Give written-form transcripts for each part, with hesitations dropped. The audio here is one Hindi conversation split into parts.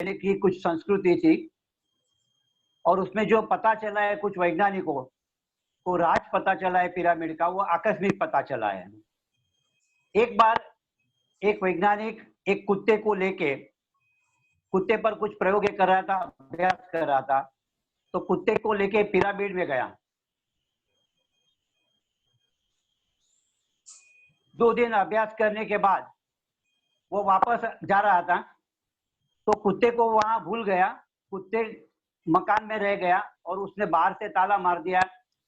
की कुछ संस्कृति थी और उसमें जो पता चला है कुछ वैज्ञानिकों को राज पता चला है पिरामिड का, वो आकस्मिक पता चला है। एक बार एक वैज्ञानिक एक कुत्ते को लेके कुत्ते पर कुछ प्रयोग कर रहा था, अभ्यास कर रहा था, तो कुत्ते को लेके पिरामिड में गया। 2 दिन अभ्यास करने के बाद वो वापस जा रहा था, तो कुत्ते को वहां भूल गया, कुत्ते मकान में रह गया और उसने बाहर से ताला मार दिया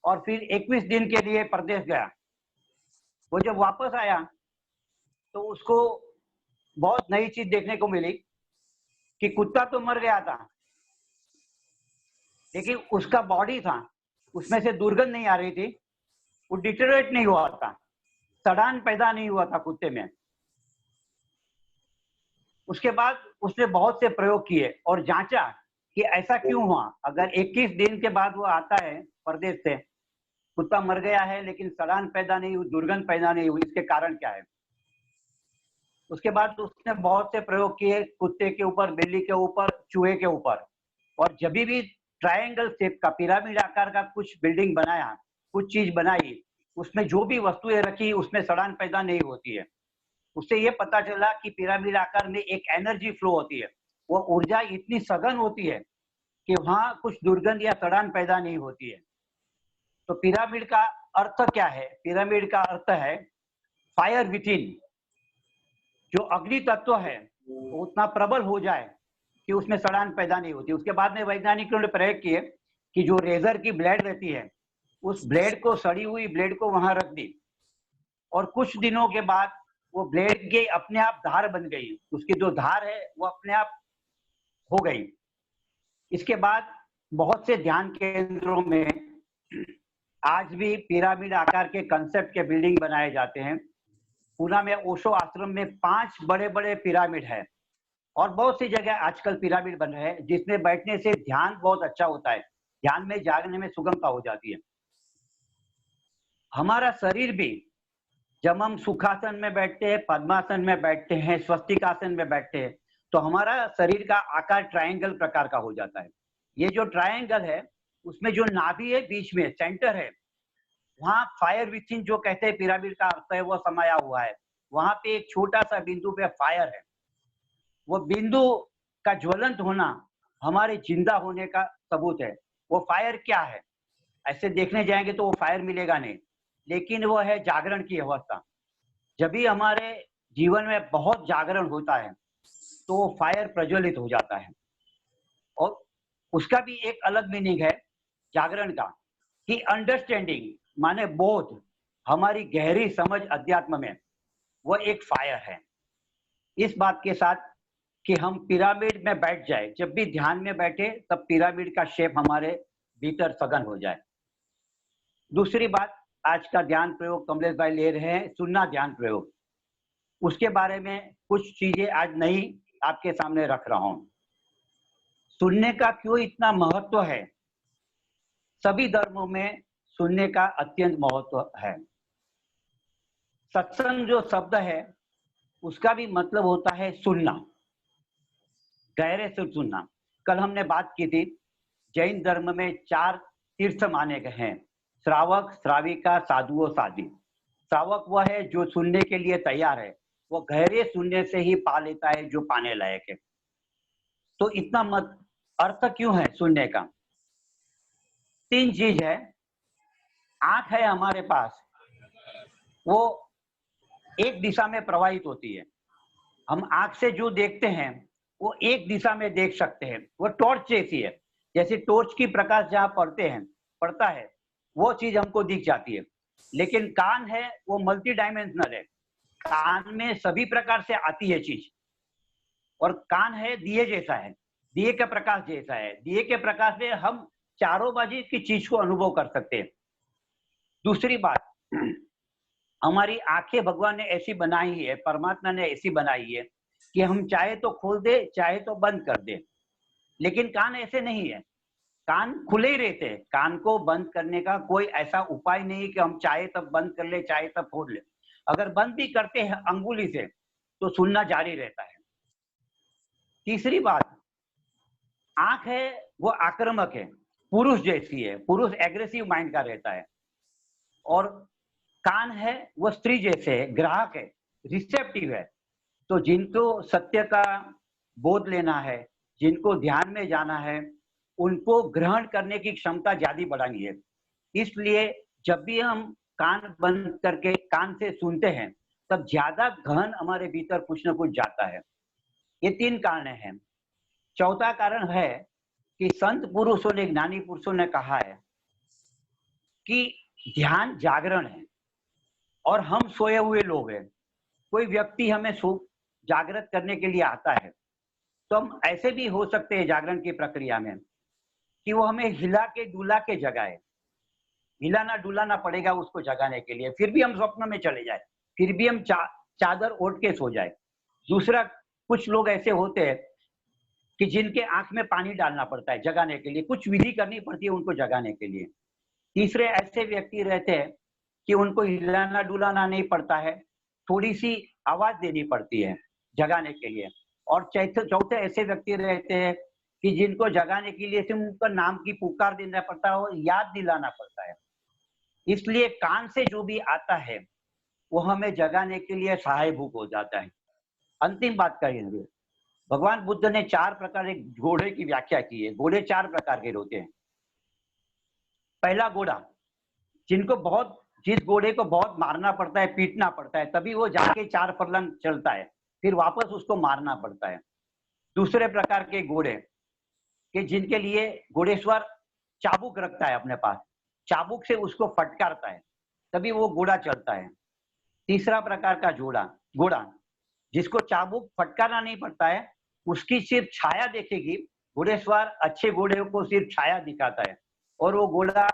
और फिर 21 दिन के लिए परदेश गया। वो जब वापस आया तो उसको बहुत नई चीज देखने को मिली कि कुत्ता तो मर गया था, लेकिन उसका बॉडी था, उसमें से दुर्गंध नहीं आ रही थी, वो डिटेरियोरेट नहीं हुआ था, सड़ान पैदा नहीं हुआ था कुत्ते में। उसके बाद उसने बहुत से प्रयोग किए और जांचा कि ऐसा क्यों हुआ। अगर 21 दिन के बाद वो आता है परदेश से, कुत्ता मर गया है लेकिन सड़ान पैदा नहीं हुई, दुर्गंध पैदा नहीं हुई, इसके कारण क्या है। उसके बाद उसने बहुत से प्रयोग किए, कुत्ते के ऊपर, बिल्ली के ऊपर, चूहे के ऊपर, और जब भी ट्रायंगल शेप का पिरामिड आकार का कुछ बिल्डिंग बनाया, कुछ चीज बनाई, उसमें जो भी वस्तुएं रखी उसमें सड़ान पैदा नहीं होती है। उससे ये पता चला कि पिरामिड आकार में एक एनर्जी फ्लो होती है, वो ऊर्जा इतनी सघन होती है कि वहां कुछ दुर्गंध या सड़ान पैदा नहीं होती है। तो पिरामिड का अर्थ क्या है? पिरामिड का अर्थ है फायर विथिन। जो अग्नि तत्व है वो उतना प्रबल हो जाए कि उसमें सड़ान पैदा नहीं होती। उसके बाद में वैज्ञानिकों ने प्रयोग किए कि जो रेजर की ब्लेड रहती है, उस ब्लेड को, सड़ी हुई ब्लेड को वहां रख दी और कुछ दिनों के बाद वो ब्लेड के अपने आप धार बन गई, उसकी जो धार है वो अपने आप हो गई। इसके बाद बहुत से ध्यान केंद्रों में आज भी पिरामिड आकार के कंसेप्ट के बिल्डिंग बनाए जाते हैं। पूना में ओशो आश्रम में 5 बड़े बड़े पिरामिड है और बहुत सी जगह आजकल पिरामिड बन रहे हैं, जिसमें बैठने से ध्यान बहुत अच्छा होता है, ध्यान में जागने में सुगमता हो जाती है। हमारा शरीर भी, जब हम सुखासन में बैठते हैं, पद्मासन में बैठते हैं, स्वस्तिकासन में बैठते हैं, तो हमारा शरीर का आकार ट्रायंगल प्रकार का हो जाता है। ये जो ट्रायंगल है उसमें जो नाभि है, बीच में सेंटर है, वहां फायर विथिन जो कहते हैं पिरामिड का अर्थ है वो समाया हुआ है। वहां पे एक छोटा सा बिंदु पे फायर है। वो बिंदु का ज्वलंत होना हमारे जिंदा होने का सबूत है। वो फायर क्या है? ऐसे देखने जाएंगे तो वो फायर मिलेगा नहीं, लेकिन वो है जागरण की अवस्था। जब भी हमारे जीवन में बहुत जागरण होता है तो वो फायर प्रज्वलित हो जाता है। और उसका भी एक अलग मीनिंग है जागरण का, कि अंडरस्टैंडिंग माने बोध, हमारी गहरी समझ अध्यात्म में, वो एक फायर है। इस बात के साथ कि हम पिरामिड में बैठ जाए, जब भी ध्यान में बैठे तब पिरामिड का शेप हमारे भीतर सघन हो जाए। दूसरी बात, आज का ध्यान प्रयोग कमलेश भाई ले रहे हैं, सुनना ध्यान प्रयोग, उसके बारे में कुछ चीजें आज नई आपके सामने रख रहा हूं। सुनने का क्यों इतना महत्व है? सभी धर्मों में सुनने का अत्यंत महत्व है। सत्संग जो शब्द है उसका भी मतलब होता है सुनना, गहरे से सुनना। कल हमने बात की थी, जैन धर्म में 4 तीर्थ माने गए हैं, श्रावक, श्राविका, साधु और साध्वी। श्रावक वह है जो सुनने के लिए तैयार है, वो गहरे सुनने से ही पा लेता है जो पाने लायक है। तो इतना मत अर्थ क्यों है सुनने का? 3 चीज है। आंख है हमारे पास, वो एक दिशा में प्रवाहित होती है। हम आंख से जो देखते हैं वो एक दिशा में देख सकते हैं, वो टॉर्च जैसी है। जैसे टॉर्च की प्रकाश जहां पड़ता है वो चीज हमको दिख जाती है। लेकिन कान है वो मल्टी डायमेंशनल है, कान में सभी प्रकार से आती है चीज। और कान है दिए जैसा है, दिए के प्रकाश जैसा है, दिए के प्रकाश में हम चारों बाजू की चीज को अनुभव कर सकते हैं। दूसरी बात, हमारी आंखें भगवान ने ऐसी बनाई है, परमात्मा ने ऐसी बनाई है कि हम चाहे तो खोल दे, चाहे तो बंद कर दे। लेकिन कान ऐसे नहीं है, कान खुले ही रहते हैं। कान को बंद करने का कोई ऐसा उपाय नहीं कि हम चाहे तब बंद कर ले, चाहे तब खोल ले। अगर बंद भी करते हैं अंगुली से तो सुनना जारी रहता है। तीसरी बात, आंख है वो आक्रामक है, पुरुष जैसी है, पुरुष एग्रेसिव माइंड का रहता है। और कान है वो स्त्री जैसे है, ग्राहक है, रिसेप्टिव है। तो जिनको सत्य का बोध लेना है, जिनको ध्यान में जाना है, उनको ग्रहण करने की क्षमता ज्यादा बढ़ानी है। इसलिए जब भी हम कान बंद करके कान से सुनते हैं, तब ज्यादा गहन हमारे भीतर कुछ न कुछ जाता है। ये 3 कारण हैं। चौथा कारण है कि संत पुरुषों ने, ज्ञानी पुरुषों ने कहा है कि ध्यान जागरण है और हम सोए हुए लोग हैं। कोई व्यक्ति हमें जागृत करने के लिए आता है, तो हम ऐसे भी हो सकते हैं जागरण की प्रक्रिया में कि वो हमें हिला के डुला के जगाए। हिलाना डुलाना पड़ेगा उसको जगाने के लिए, फिर भी हम स्वप्न में चले जाए, फिर भी हम चादर ओढ़ के सो जाए। दूसरा, कुछ लोग ऐसे होते हैं कि जिनके आंख में पानी डालना पड़ता है जगाने के लिए, कुछ विधि करनी पड़ती है उनको जगाने के लिए। तीसरे ऐसे व्यक्ति रहते हैं कि उनको हिलाना डुलाना नहीं पड़ता है, थोड़ी सी आवाज देनी पड़ती है जगाने के लिए। और चौथे ऐसे व्यक्ति रहते हैं कि जिनको जगाने के लिए सिर्फ उनका नाम की पुकार देना पड़ता है और याद दिलाना पड़ता है। इसलिए कान से जो भी आता है वो हमें जगाने के लिए सहायभूत हो जाता है। अंतिम बात करेंगे, भगवान बुद्ध ने 4 प्रकार के घोड़े की व्याख्या की है। घोड़े 4 प्रकार के होते हैं। पहला घोड़ा, जिस घोड़े को बहुत मारना पड़ता है, पीटना पड़ता है, तभी वो जाके 4 फर्लंग चलता है, फिर वापस उसको मारना पड़ता है। दूसरे प्रकार के घोड़े कि जिनके लिए घोड़ेश्वर चाबुक रखता है अपने पास, चाबुक से उसको फटकारता है, तभी वो घोड़ा चलता है। तीसरा प्रकार का घोड़ा जिसको चाबुक फटकारना नहीं पड़ता है, उसकी सिर्फ छाया देखेगी, घोड़ेश्वर अच्छे घोड़े को सिर्फ छाया दिखाता है और वो घोड़ा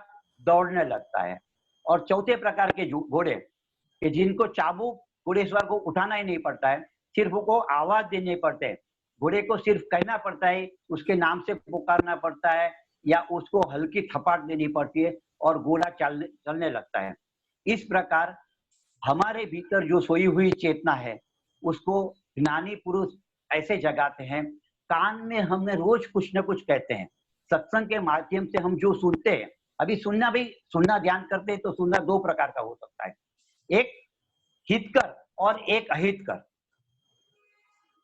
दौड़ने लगता है। और चौथे प्रकार के घोड़े कि जिनको चाबुक घोड़ेश्वर को उठाना ही नहीं पड़ता है, सिर्फ वो आवाज देने पड़ते हैं, घोड़े को सिर्फ कहना पड़ता है, उसके नाम से पुकारना पड़ता है या उसको हल्की थपाट देनी पड़ती है और घोड़ा चलने लगता है। इस प्रकार हमारे भीतर जो सोई हुई चेतना है उसको ज्ञानी पुरुष ऐसे जगाते हैं। कान में हमें रोज कुछ न कुछ कहते हैं। सत्संग के माध्यम से हम जो सुनते हैं, अभी सुनना ध्यान करते हैं तो सुनना 2 प्रकार का हो सकता है, एक हितकर और एक अहितकर।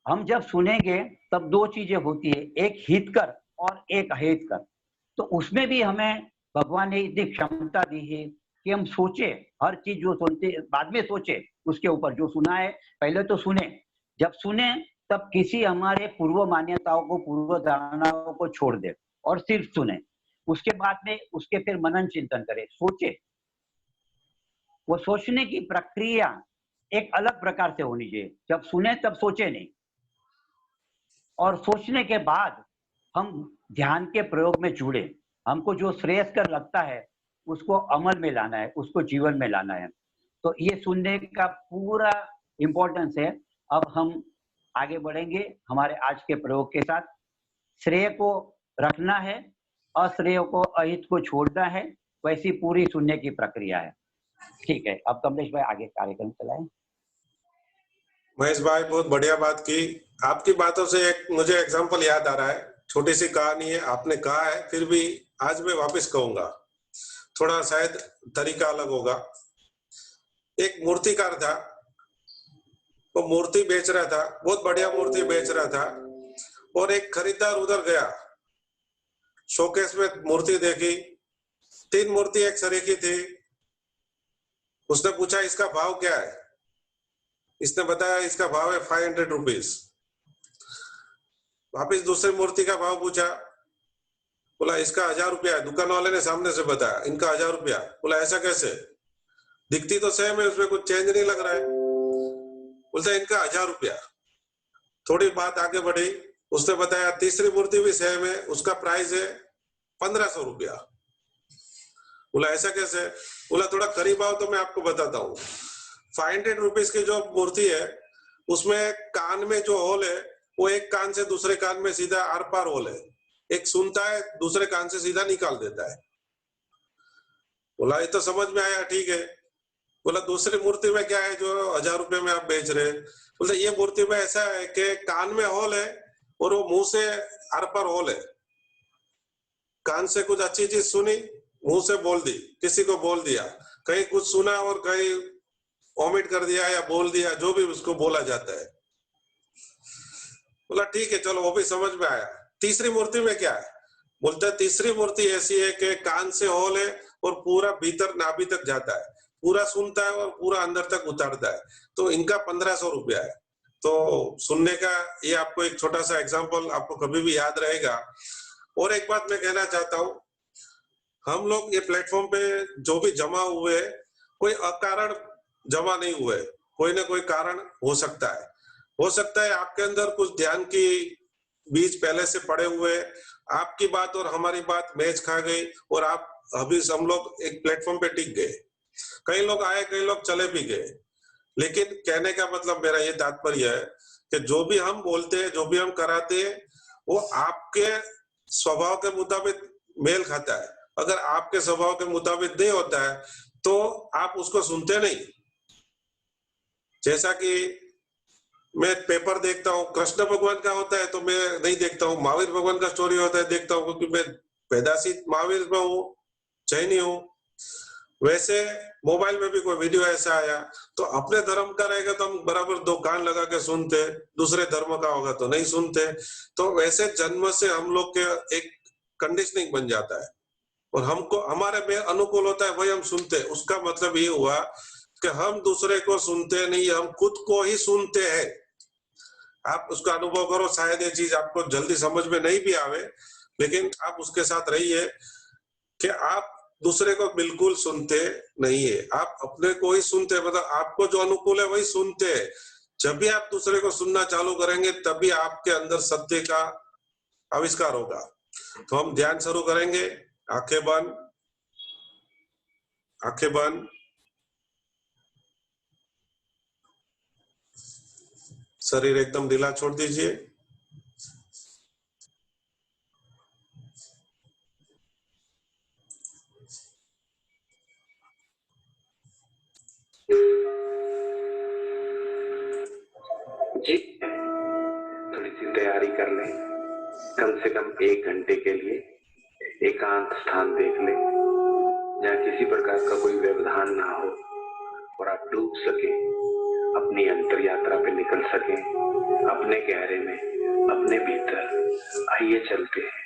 हम जब सुनेंगे तब 2 चीजें होती है, एक हितकर और एक अहितकर। तो उसमें भी हमें भगवान ने इतनी क्षमता दी है कि हम सोचे, हर चीज जो सुनते बाद में सोचे उसके ऊपर। जो सुना है पहले तो सुने, जब सुने तब किसी हमारे पूर्व मान्यताओं को, पूर्व धारणाओं को छोड़ दे और सिर्फ सुने। उसके बाद में उसके फिर मनन चिंतन करें, सोचे। वो सोचने की प्रक्रिया एक अलग प्रकार से होनी चाहिए, जब सुने तब सोचे नहीं। और सोचने के बाद हम ध्यान के प्रयोग में जुड़े, हमको जो श्रेयस्कर लगता है उसको अमल में लाना है, उसको जीवन में लाना है। तो ये सुनने का पूरा इंपॉर्टेंस है। अब हम आगे बढ़ेंगे हमारे आज के प्रयोग के साथ। श्रेय को रखना है, अश्रेय को, अहित को छोड़ना है, वैसी पूरी सुनने की प्रक्रिया है। ठीक है, अब कमलेश भाई आगे कार्यक्रम चलाएं। महेश भाई बहुत बढ़िया बात की। आपकी बातों से एक मुझे एग्जांपल याद आ रहा है, छोटी सी कहानी है, आपने कहा है फिर भी आज मैं वापस कहूंगा, थोड़ा शायद तरीका अलग होगा। एक मूर्तिकार था, वो मूर्ति बेच रहा था, बहुत बढ़िया मूर्ति बेच रहा था, और एक खरीदार उधर गया, शोकेस में मूर्ति देखी, 3 मूर्ति एक सरीखी थी। उसने पूछा इसका भाव क्या है? इसने बताया इसका भाव है 500 रुपीज। वापिस दूसरी मूर्ति का भाव पूछा, बोला इसका 1000 रुपया है। दुकान वाले ने सामने से बताया इनका 1000 रुपया। बोला ऐसा कैसे, दिखती तो सेम है, उसमें कुछ चेंज नहीं लग रहा है। बोलता इनका 1000 रुपया। थोड़ी बात आगे बढ़ी, उसने बताया तीसरी मूर्ति भी सेम है, उसका प्राइस है 1500 रुपया। बोला ऐसा कैसे? बोला थोड़ा करीब आओ तो मैं आपको बताता हूँ। 500 रुपीज की जो मूर्ति है उसमें कान में जो होल है वो एक कान से दूसरे कान में सीधा आर पार होल है, एक सुनता है दूसरे कान से सीधा निकाल देता है। बोला ये तो समझ में आया, ठीक है। बोला दूसरी मूर्ति में क्या है जो 1000 रुपये में आप बेच रहे? बोलते ये मूर्ति में ऐसा है कि कान में होल है और वो मुंह से आर पार होल है, कान से कुछ अच्छी चीज सुनी, मुंह से बोल दी, किसी को बोल दिया, कहीं कुछ सुना और कहीं ओमिट कर दिया या बोल दिया, जो भी उसको बोला जाता है। बोला ठीक है, चलो वो भी समझ में आया। तीसरी मूर्ति में क्या है? बोलते हैं तीसरी मूर्ति ऐसी है कि कान से होल है और पूरा भीतर नाभि तक जाता है, पूरा सुनता है और पूरा अंदर तक उतारता है। तो इनका 1500 रुपया है। तो सुनने का ये आपको एक छोटा सा एग्जाम्पल आपको कभी भी याद रहेगा। और एक बात मैं कहना चाहता हूँ, हम लोग ये प्लेटफॉर्म पे जो भी जमा हुए, कोई अकारण जमा नहीं हुए, कोई ना कोई कारण हो सकता है। हो सकता है आपके अंदर कुछ ध्यान की बीज पहले से पड़े हुए, आपकी बात और हमारी बात मैच खा गई और आप अभी हम लोग एक प्लेटफॉर्म पे टिक गए। कई लोग आए, कई लोग चले भी गए, लेकिन कहने का मतलब मेरा ये तात्पर्य है कि जो भी हम बोलते हैं, जो भी हम कराते हैं, वो आपके स्वभाव के मुताबिक मेल खाता है। अगर आपके स्वभाव के मुताबिक नहीं होता है तो आप उसको सुनते नहीं। जैसा कि मैं पेपर देखता हूँ, कृष्ण भगवान का होता है तो मैं नहीं देखता हूँ, महावीर भगवान का स्टोरी होता है देखता हूँ, क्योंकि मैं पैदाशी महावीर में हूँ, जैनी हूँ। वैसे मोबाइल में भी कोई वीडियो ऐसा आया तो अपने धर्म का रहेगा तो हम बराबर दो कान लगा के सुनते, दूसरे धर्म का होगा तो नहीं सुनते। तो वैसे जन्म से हम लोग के एक कंडीशनिंग बन जाता है और हमको हमारे में अनुकूल होता है वही हम सुनते हैं। उसका मतलब ये हुआ कि हम दूसरे को सुनते नहीं, हम खुद को ही सुनते हैं। आप उसका अनुभव करो, शायद ये चीज आपको जल्दी समझ में नहीं भी आवे, लेकिन आप उसके साथ रहिए कि आप दूसरे को बिल्कुल सुनते नहीं है, आप अपने को ही सुनते हैं। मतलब आपको जो अनुकूल है वही सुनते हैं। जब भी आप दूसरे को सुनना चालू करेंगे तभी आपके अंदर सत्य का आविष्कार होगा। तो हम ध्यान शुरू करेंगे। आंखें बंद, आंखें बंद, शरीर एकदम ढीला छोड़ दीजिए। जी, थोड़ी सी तैयारी कर लें। कम से कम 1 घंटे के लिए एकांत स्थान देख लें जहाँ किसी प्रकार का कोई व्यवधान ना हो और आप डूब सके, अपनी अंतर यात्रा पे निकल सके, अपने गहरे में, अपने भीतर। आइए चलते हैं,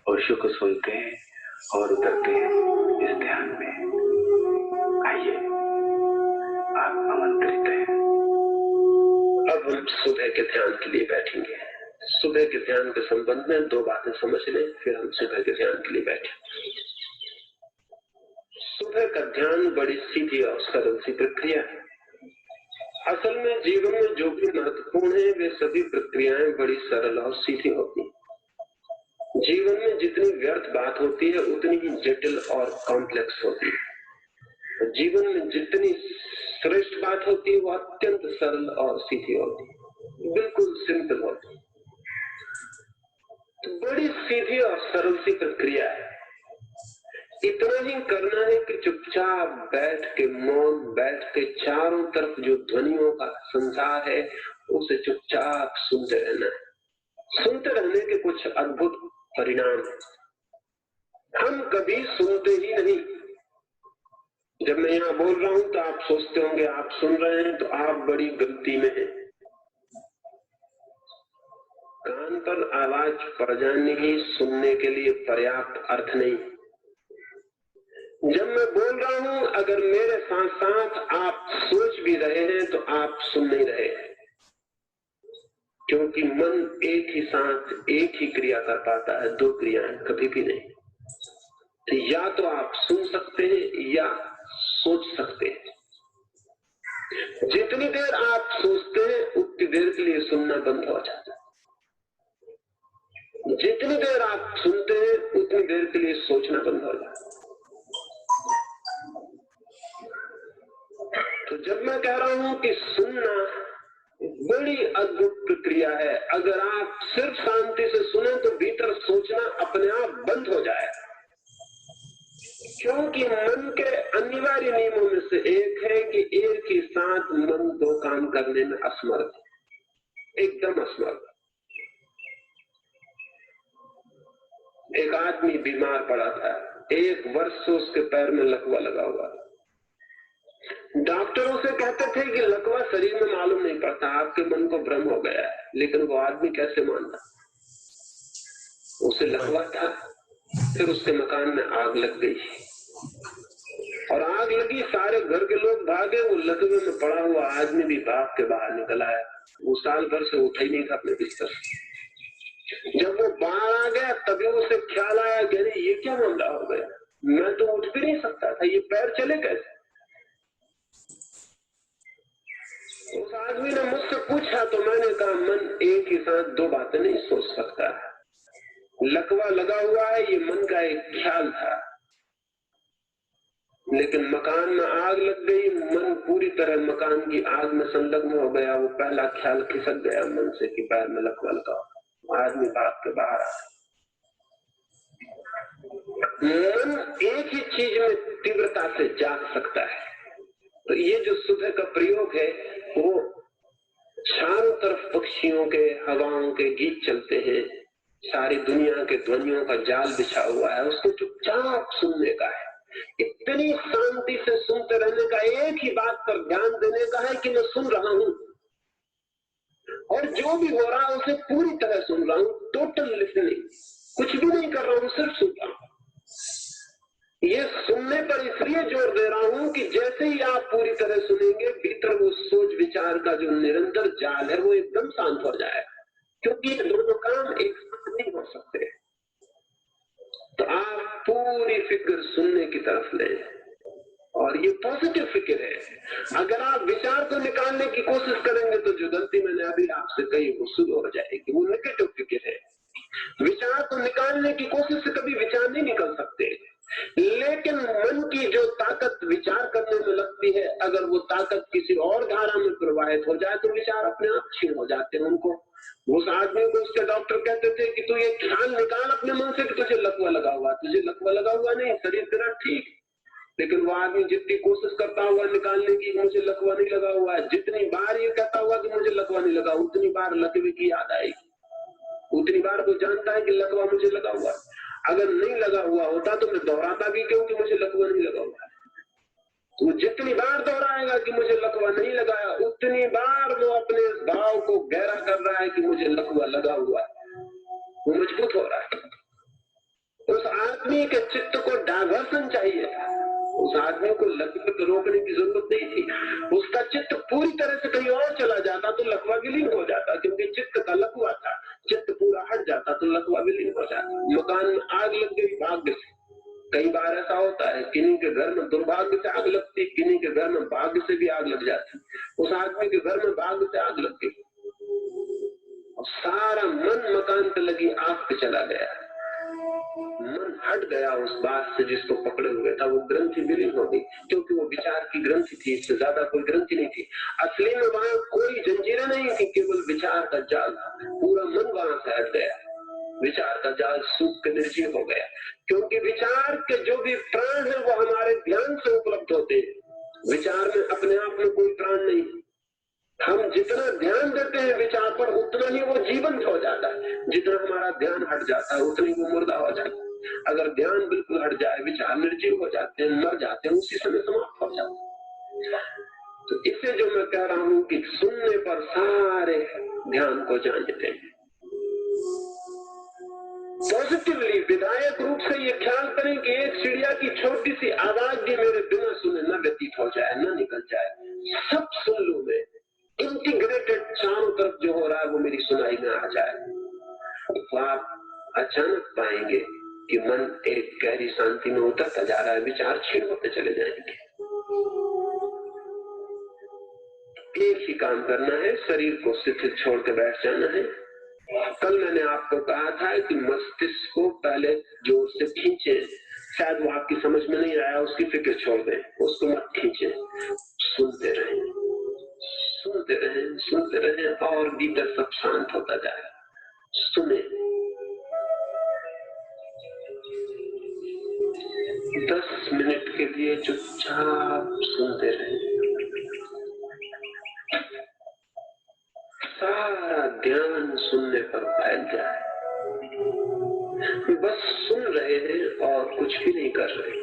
ओशो को सुनते हैं और उतरते हैं इस ध्यान में। आइए, आप आमंत्रित हैं। अब हम सुबह के ध्यान के लिए बैठेंगे। सुबह के ध्यान के संबंध में 2 बातें समझ लें, फिर हम सुबह के ध्यान के लिए बैठेंगे। सुबह का ध्यान बड़ी सीधी और सरल सी प्रक्रिया है। असल में जीवन में जो भी महत्वपूर्ण है वे सभी प्रक्रियाएं बड़ी सरल और सीधी होती हैं। जीवन में जितनी व्यर्थ बात होती है उतनी ही जटिल और कॉम्प्लेक्स होती है। जीवन में जितनी श्रेष्ठ बात होती है वो अत्यंत सरल और सीधी होती है, बिल्कुल सिंपल होती है। तो बड़ी सीधी और सरल सी प्रक्रिया है। इतना ही करना है कि चुपचाप बैठ के, मौन बैठ के चारों तरफ जो ध्वनियों का संसार है उसे चुपचाप सुनते रहना है। सुनते रहने के कुछ अद्भुत परिणाम हैं। हम कभी सुनते ही नहीं। जब मैं यहाँ बोल रहा हूं तो आप सोचते होंगे आप सुन रहे हैं, तो आप बड़ी गलती में हैं। कान पर आवाज पड़ जाने ही सुनने के लिए पर्याप्त अर्थ नहीं। जब मैं बोल रहा हूं, अगर मेरे साथ साथ आप सोच भी रहे हैं तो आप सुन नहीं रहे, क्योंकि मन एक ही साथ एक ही क्रिया कर पाता है, 2 क्रियाएं कभी भी नहीं। तो या तो आप सुन सकते हैं या सोच सकते हैं। जितनी देर आप सोचते हैं उतनी देर के लिए सुनना बंद हो जाता है। जितनी देर आप सुनते हैं उतनी देर के लिए सोचना बंद हो जाता है। तो जब मैं कह रहा हूं कि सुनना बड़ी अद्भुत प्रक्रिया है, अगर आप सिर्फ शांति से सुने तो भीतर सोचना अपने आप बंद हो जाए, क्योंकि मन के अनिवार्य नियमों में से एक है कि एक ही साथ मन 2 काम करने में असमर्थ है, एकदम असमर्थ। एक आदमी बीमार पड़ा था, 1 वर्ष से उसके पैर में लकवा लगा हुआ था। डॉक्टरों से कहते थे कि लकवा शरीर में मालूम नहीं पड़ता, आपके मन को भ्रम हो गया है, लेकिन वो आदमी कैसे मानता? उसे लकवा था। फिर उसके मकान में आग लग गई और आग लगी, सारे घर के लोग भागे, वो लकवे में पड़ा हुआ आदमी भी भाग के बाहर निकल आया। वो साल भर से उठा ही नहीं था अपने बिस्तर से। जब वो बाहर आ गया तभी उसे ख्याल आया कि अरे ये क्या मामला हो गया, मैं तो उठ भी नहीं सकता था, ये पैर चले कैसे? उस आदमी ने मुझसे पूछा तो मैंने कहा मन एक ही साथ 2 बातें नहीं सोच सकता। लकवा लगा हुआ है, ये मन का एक ख्याल था, लेकिन मकान में आग लग गई, मन पूरी तरह मकान की आग में संलग्न हो गया। वो पहला ख्याल खिसक गया मन से कि पैर में लकवा लगा। आदमी भाग के बाहर आ। मन एक ही चीज में तीव्रता से जाग सकता है। तो ये जो सुबह का प्रयोग है, वो चारों तरफ पक्षियों के, हवाओं के गीत चलते हैं, सारी दुनिया के ध्वनियों का जाल बिछा हुआ है, उसको चुपचाप सुनने का है, इतनी शांति से सुनते रहने का, एक ही बात पर ध्यान देने का है कि मैं सुन रहा हूं और जो भी हो रहा है उसे पूरी तरह सुन रहा हूं, टोटल लिसनिंग, कुछ भी नहीं कर रहा हूं, सिर्फ सुन रहा हूं। ये सुनने पर इसलिए जोर दे रहा हूं कि जैसे ही आप पूरी तरह सुनेंगे, भीतर वो सोच विचार का जो निरंतर जाल है वो एकदम शांत हो जाएगा, क्योंकि ये दोनों काम एक साथ नहीं हो सकते। तो आप पूरी फिक्र सुनने की तरफ ले, और ये पॉजिटिव फिक्र है। अगर आप विचार को निकालने की कोशिश करेंगे तो जो गलती मैंने अभी आपसे कही वो शुरू हो जाएगी, वो नेगेटिव फिक्र है। विचार को निकालने की कोशिश से कभी विचार नहीं निकल सकते, लेकिन मन की जो ताकत विचार करने में लगती है, अगर वो ताकत किसी और धारा में प्रवाहित हो जाए तो विचार अपने आप क्षीण हो जाते हैं। उनको, उस आदमी को उसके डॉक्टर कहते थे कि तू ये ख्याल निकाल अपने मन से कि तुझे लकवा लगा हुआ, तुझे लकवा लगा हुआ नहीं, शरीर तेरा ठीक। लेकिन वो आदमी जितनी कोशिश करता हुआ निकालने की मुझे लकवा नहीं लगा हुआ है, जितनी बार ये कहता हुआ कि मुझे लकवा नहीं लगा, उतनी बार लकवे की याद आएगी, उतनी बार वो जानता है कि लकवा मुझे लगा हुआ है। अगर नहीं लगा हुआ होता तो मैं दोहराता भी क्यों कि मुझे लकवा नहीं लगा हुआ है। वो जितनी बार दोहराएगा कि मुझे लकवा नहीं लगाया, उतनी बार वो अपने भाव को गहरा कर रहा है कि मुझे लकवा लगा हुआ है, वो मजबूत हो रहा है। उस आदमी के चित्त को डायवर्सन चाहिए था, उस आदमी को लकवे को रोकने की जरूरत नहीं थी। उसका चित्त पूरी तरह से कहीं और चला जाता तो लकवा विलीन हो जाता, क्योंकि चित्त का लकवा था। चित्त पूरा हट जाता तो लकवा विलीन हो जाता। मकान में आग लग गई भाग्य से। कई बार ऐसा होता है, किन्हीं के घर में दुर्भाग्य से आग लगती, किन्हीं के घर में भाग्य से भी आग लग जाती। उस आदमी के घर में भाग्य से आग लग गई और सारा मन मकान पे लगी आग पे चला गया। मन हट गया उस बात से जिसको पकड़े हुए था, वो ग्रंथि विलीन हो गई, क्योंकि वो विचार की ग्रंथि थी, इससे ज्यादा कोई ग्रंथि नहीं थी। असली में वहां कोई जंजीरें नहीं थी, केवल विचार का जाल था। पूरा मन वहां से हट गया, विचार का जाल सूख के निर्जीव हो गया, क्योंकि विचार के जो भी प्राण है वो हमारे ध्यान से उपलब्ध होते हैं। विचार में अपने आप में कोई प्राण नहीं। हम जितना ध्यान देते हैं विचार पर, उतना ही वो जीवंत हो जाता है। जितना हमारा ध्यान हट जाता है उतनी वो मुर्दा हो जाता है। अगर ध्यान बिल्कुल हट जाए, विचार निर्जीव हो जाते हैं, मर जाते हैं, उसी समय समाप्त हो जाते हैं। तो इससे जो मैं कह रहा हूं कि सुनने पर सारे ध्यान को जानते हैं। पॉजिटिवली विधायक रूप से ये ख्याल करें कि एक चिड़िया की छोटी सी आवाज भी मेरे बिना सुने न व्यतीत हो जाए, न निकल जाए, सब सुन लूं मैं, इंटीग्रेटेड चारों तरफ जो हो रहा है वो मेरी सुनाई में आ जाए, तो आप अचानक पाएंगे कि मन एक गहरी शांति में उतरता जा रहा है, विचार क्षीण होते चले जाएंगे। एक ही काम करना है, शरीर को शिथिल छोड़ के बैठ जाना है। कल मैंने आपको कहा था कि मस्तिष्क को पहले जोर से खींचे, शायद वो आपकी समझ में नहीं आया, उसकी फिक्र छोड़ दें, उसको मत खींचे, सुनते रहें, सुनते रहें, सुनते रहें और भीतर सब शांत होता जाए। सुने 10 मिनट के लिए चुपचाप सुनते रहें, सारा ध्यान सुनने पर फैल जाए। बस सुन रहे हैं और कुछ भी नहीं कर रहे।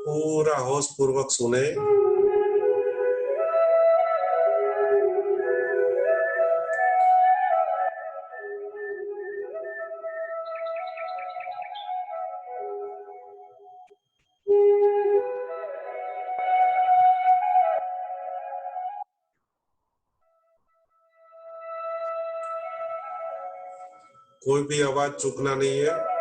पूरा होश पूर्वक सुने। कोई भी आवाज चूकना नहीं है।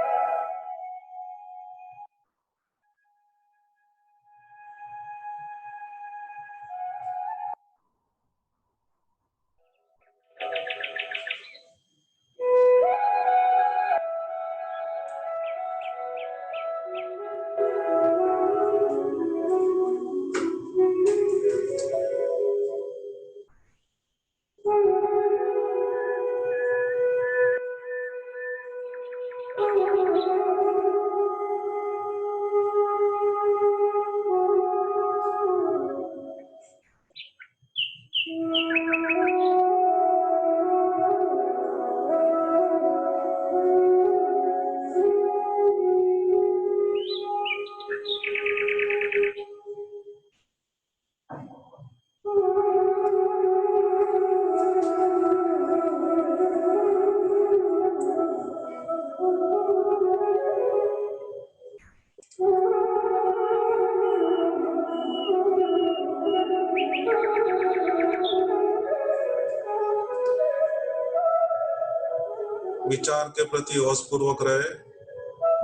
विचार के प्रति होश पूर्वक रहे।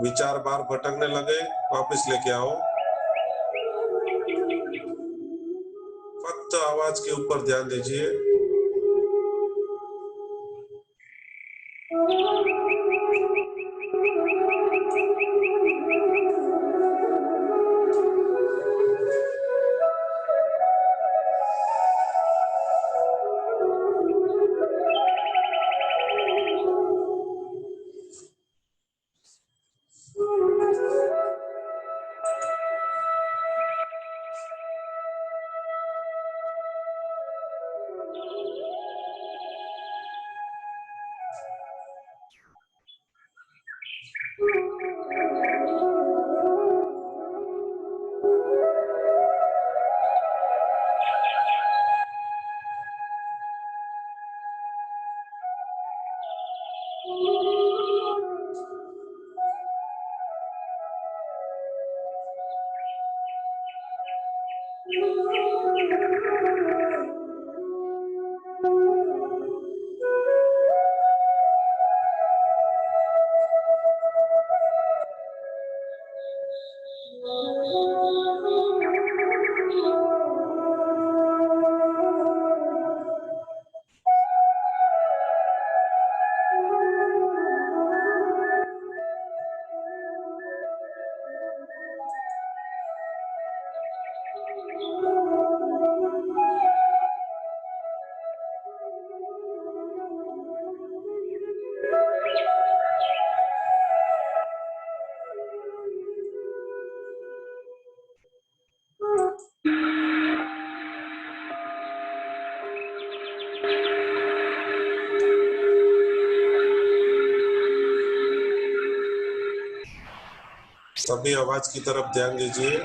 विचार बार भटकने लगे, वापस लेके आओ। फक्त आवाज के ऊपर ध्यान दीजिए। सभी आवाज की तरफ ध्यान दीजिए।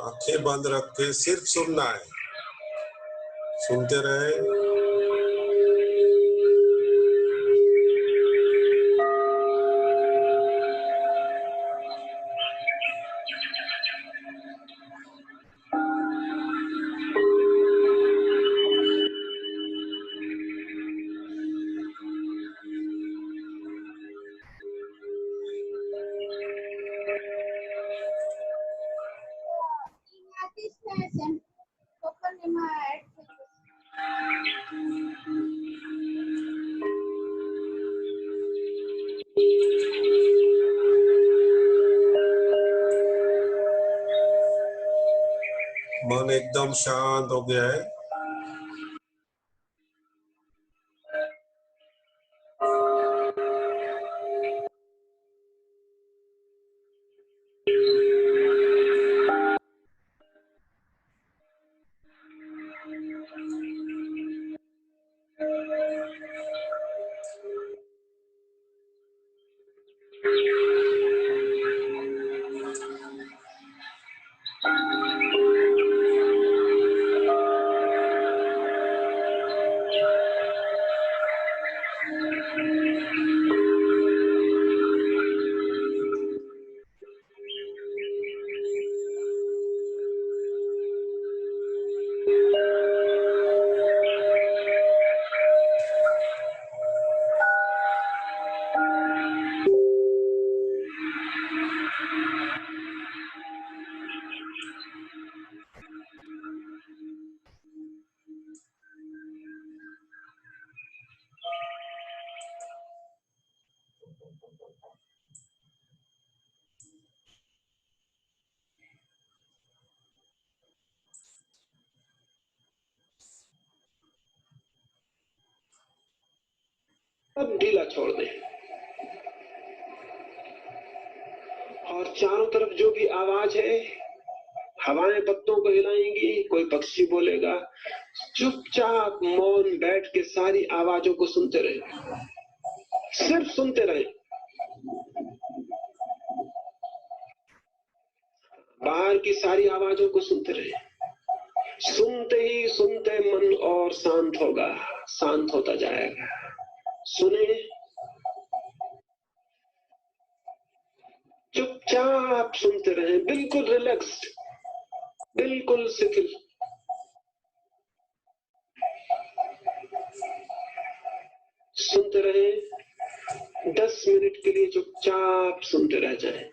आंखें बंद रख के सिर्फ सुनना है, सुनते रहे। मन एकदम शांत हो गया है। सब ढीला छोड़ दें और चारों तरफ जो भी आवाज है, हवाएं पत्तों को हिलाएंगी, कोई पक्षी बोलेगा, चुपचाप मौन बैठ के सारी आवाजों को सुनते रहे, सिर्फ सुनते रहे। बाहर की सारी आवाजों को सुनते रहे। सुनते ही सुनते मन और शांत होगा, शांत होता जाएगा। सुने, चुपचाप सुनते रहे, बिल्कुल रिलैक्स्ड, बिल्कुल शिथिल। सुनते रहे, 10 मिनट के लिए चुपचाप सुनते रह जाएं।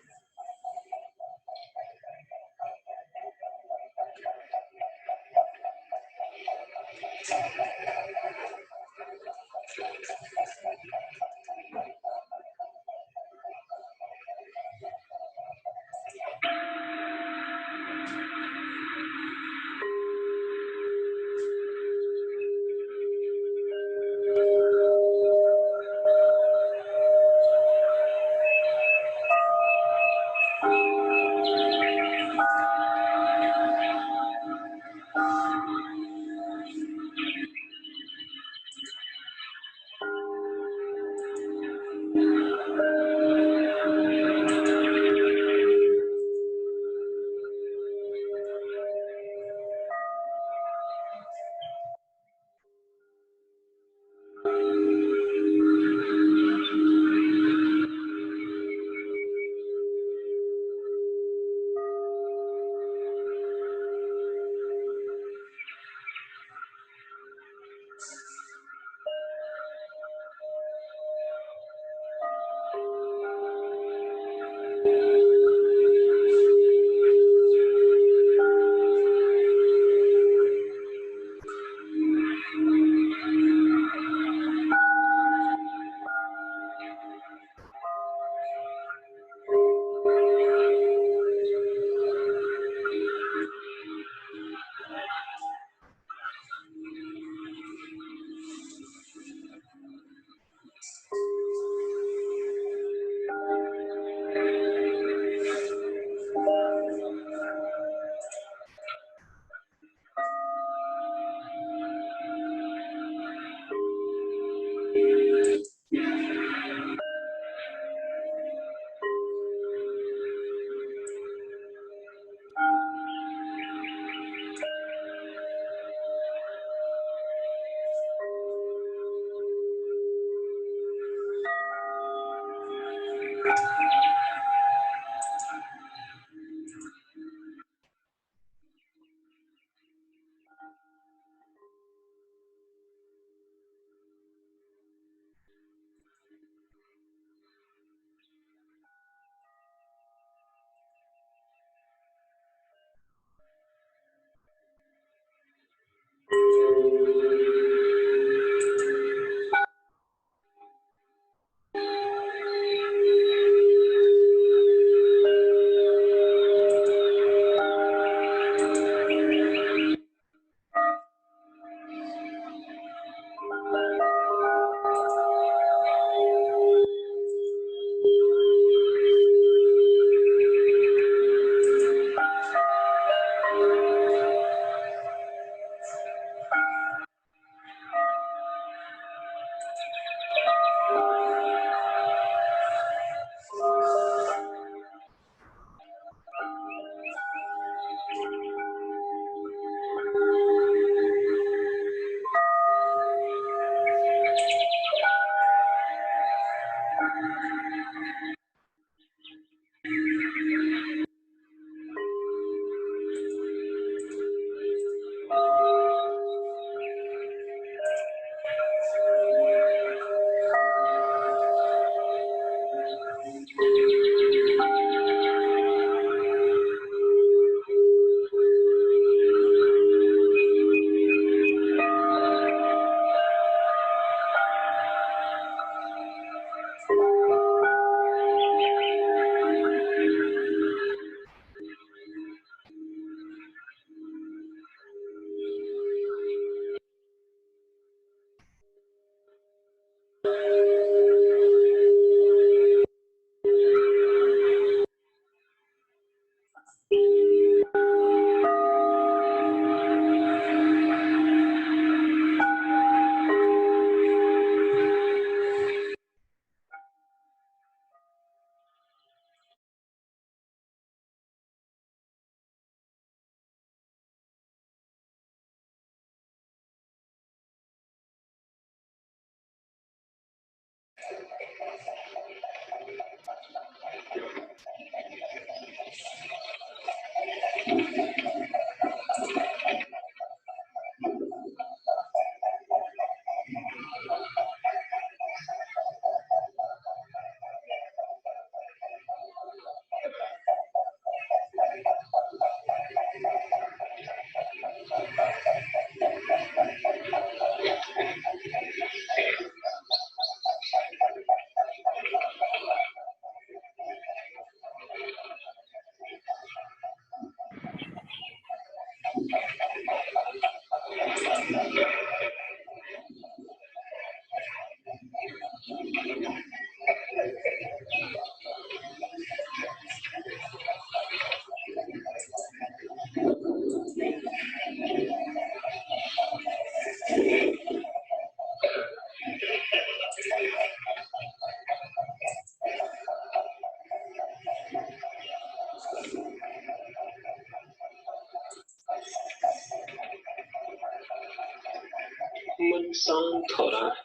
शांत हो रहा है,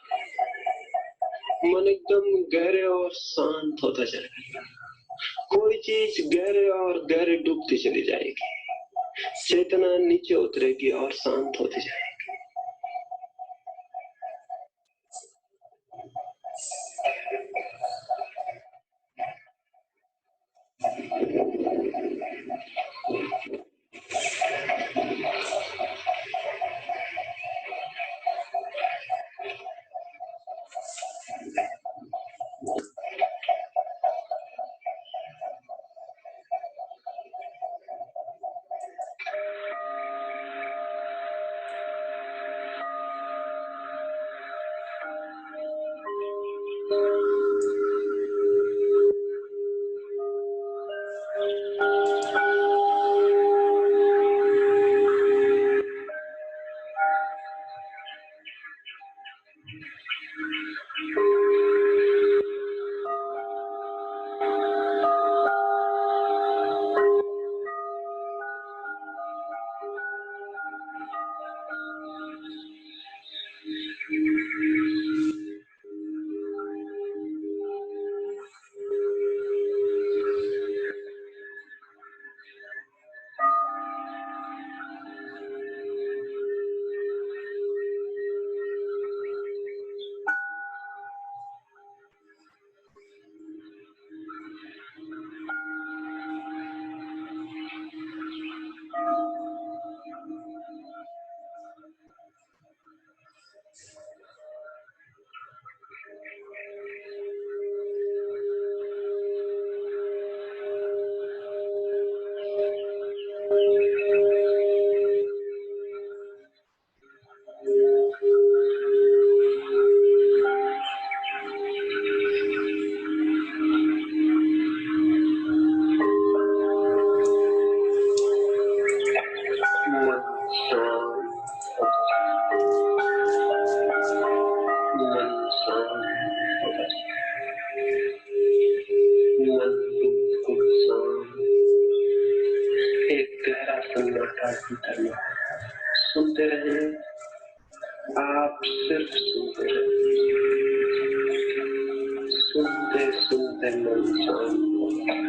मन एकदम गहरे और शांत होता चलेगा। कोई चीज गहरे और गहरे डूबती चली जाएगी, चेतना नीचे उतरेगी और शांत होती जाएगी। सुनते रहे, आप सिर्फ सुनते रहे, सुनते सुनते मन शांत होता है।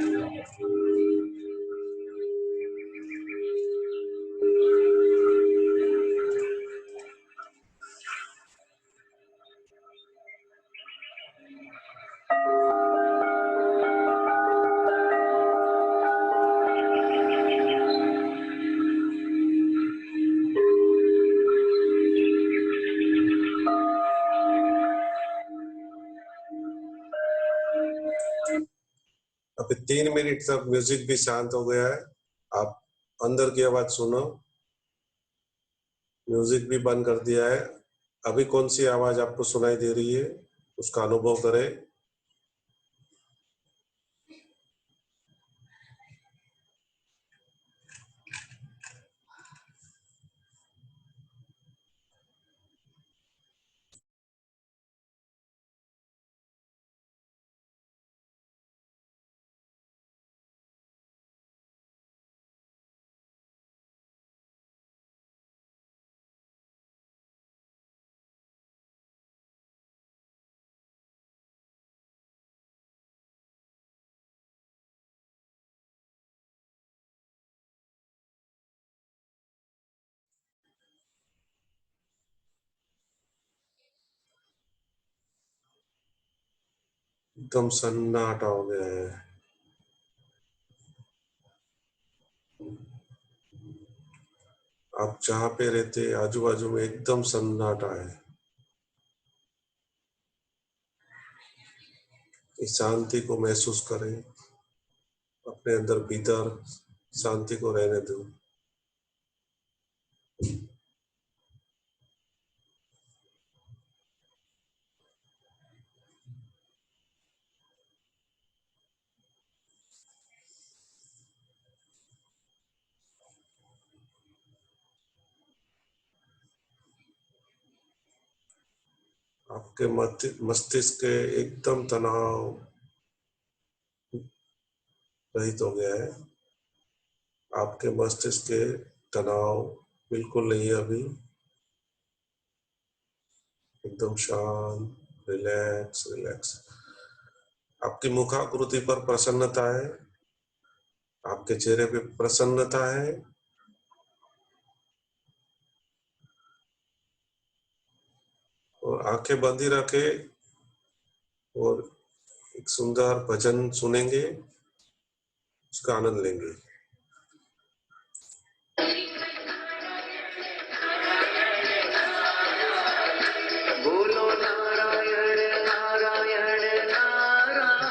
अभी 3 मिनट तक म्यूजिक भी शांत हो गया है। आप अंदर की आवाज सुनो, म्यूजिक भी बंद कर दिया है। अभी कौन सी आवाज आपको सुनाई दे रही है उसका अनुभव करें। एकदम सन्नाटा हो गया है। आप जहाँ पे रहते आजू बाजू में एकदम सन्नाटा है। इस शांति को महसूस करें, अपने अंदर भीतर शांति को रहने दो। आपके मस्तिष्क के एकदम तनाव रहित हो गया है। आपके मस्तिष्क के तनाव बिल्कुल नहीं है अभी। एकदम शांत, रिलैक्स रिलैक्स। आपकी मुखाकृति पर प्रसन्नता है, आपके चेहरे पे प्रसन्नता है। और आंखें बंदी रखे और एक सुंदर भजन सुनेंगे, उसका आनंद लेंगे। बोलो नारायण नारायण नारायण,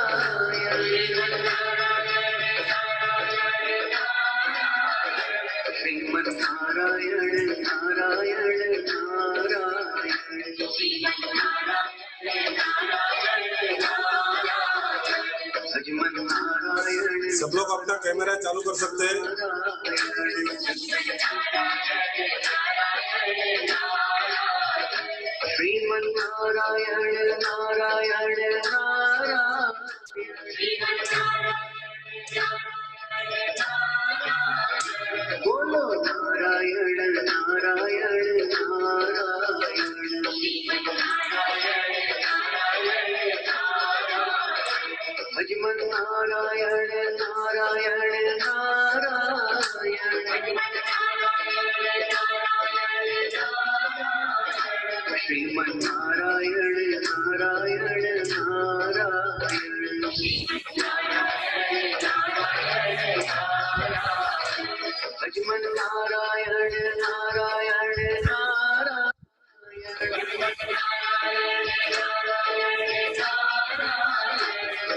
श्रीमन नारायण नारायण नारायण, अजमन नारायण। सब लोग अपना कैमरा चालू कर सकते हैं। श्रीमन नारायण नारायण नारायण, बोलो नारायण नारायण नारायण, अजमन नारायण नारायण नारायण, श्रीमन नारायण नारायण नारायण, अजमन नारायण नारायण नारायण,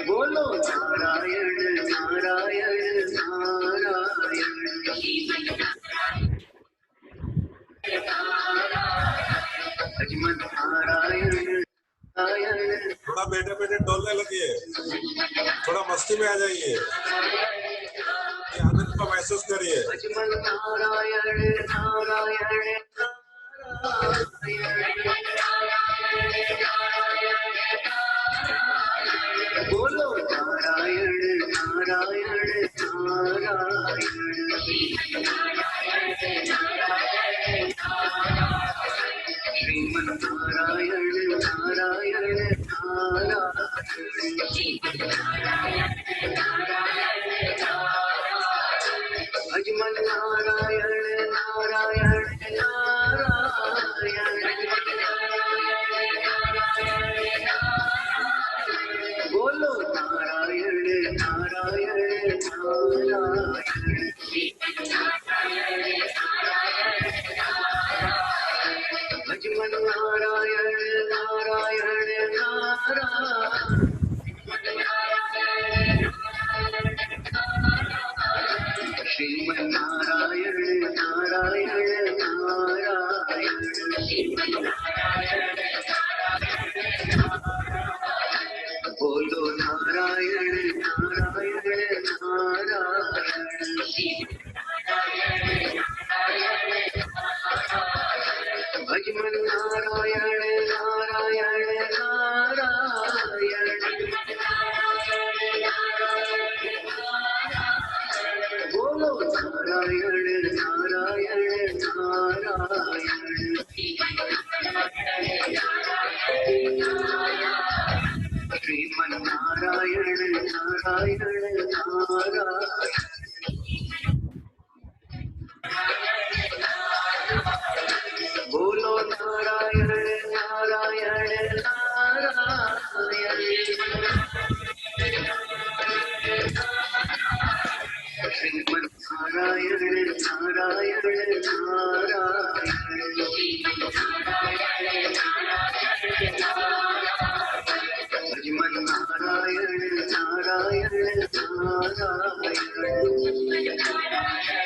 बोलो नारायण नारायण नारायण, अजमन नारायण नारायण। थोड़ा बैठे बैठे डोलने लगिए, थोड़ा मस्ती में आ जाइए, आनंद को महसूस करिए। अजमन नारायण नारायण नारायण, बोलो नारायण नारायण नारायण, श्रीमन नारायण नारायण नारायण, अजमन नारायण नारायण नारायण, बोलो नारायण नारायण नारायण, अजमन नारायण नारायण नारायण, श्रीमन नारायण नारायण नारायण, बोलो नारायण नारायण नारायण, अजमन नारायण नारायण नारायण, बोलो नारायण नारायण नारायण, श्रीमन नारायण नारायण नारायण, बोलो नारायण नारायण नारायण, श्रीमन नारायण नारायण नारायण, अजमन नारायण नारायण नारायण,